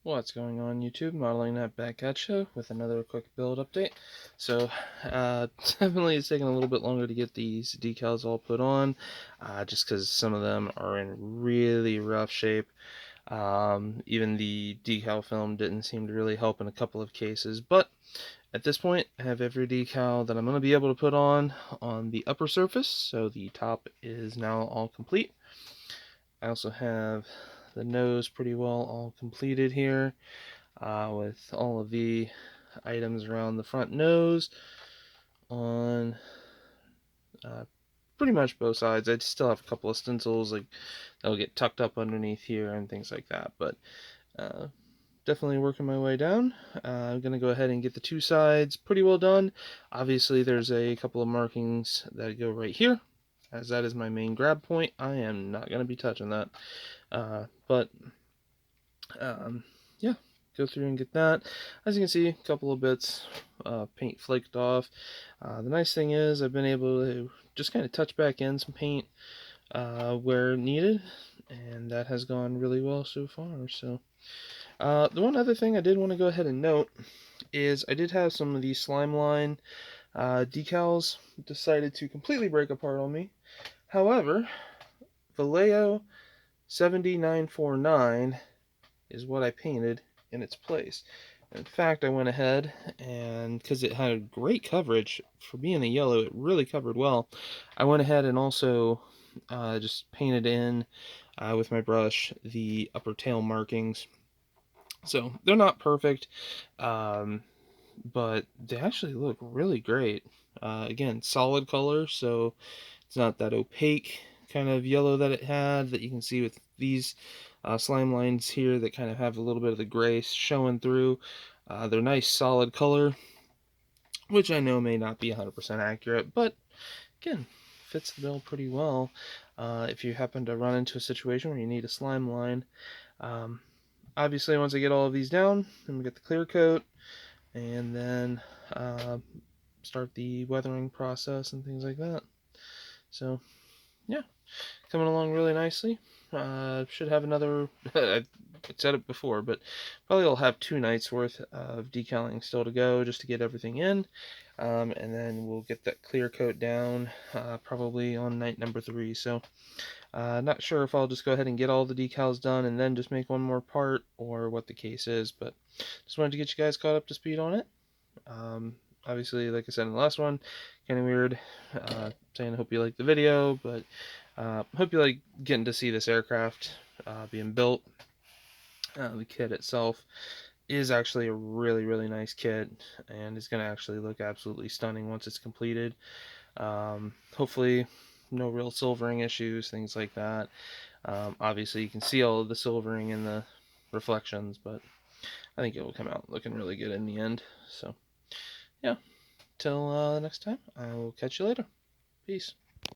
What's going on, YouTube? Modeling that back at you with another quick build update. So, definitely it's taking a little bit longer to get these decals all put on, just because some of them are in really rough shape. Even the decal film didn't seem to really help in a couple of cases, but at this point, I have every decal that I'm going to be able to put on the upper surface, so the top is now all complete. I also have the nose pretty well all completed here, with all of the items around the front nose on pretty much both sides. I still have a couple of stencils like that'll get tucked up underneath here and things like that, but definitely working my way down. I'm going to go ahead and get the two sides pretty well done. Obviously there's a couple of markings that go right here, as that is my main grab point. I am not going to be touching that, but yeah, go through and get that. As you can see, a couple of bits paint flaked off. The nice thing is I've been able to just kind of touch back in some paint where needed, and that has gone really well so far. So the one other thing I did want to go ahead and note is I did have some of these slime line decals decided to completely break apart on me. However, Vallejo 7949 is what I painted in its place. In fact, I went ahead and, because it had great coverage, for being a yellow, it really covered well. I went ahead and also just painted in with my brush the upper tail markings. So they're not perfect, but they actually look really great. Again, solid color, so it's not that opaque kind of yellow that it had that you can see with these slime lines here that kind of have a little bit of the gray showing through. They're nice solid color, which I know may not be 100% accurate, but again, fits the bill pretty well. If you happen to run into a situation where you need a slime line, obviously once I get all of these down, I'm gonna get the clear coat and then start the weathering process and things like that. So yeah, coming along really nicely. Should have another, I said it before, but probably I'll have 2 nights worth of decaling still to go just to get everything in. And then we'll get that clear coat down probably on night number 3. So not sure if I'll just go ahead and get all the decals done and then just make one more part or what the case is, but just wanted to get you guys caught up to speed on it. Obviously, like I said in the last one, kind of weird saying I hope you like the video, but hope you like getting to see this aircraft being built. The kit itself is actually a really nice kit, and it's going to actually look absolutely stunning once it's completed. Hopefully no real silvering issues, things like that. Obviously you can see all of the silvering in the reflections, but I think it will come out looking really good in the end. So yeah, till next time, I will catch you later. Peace.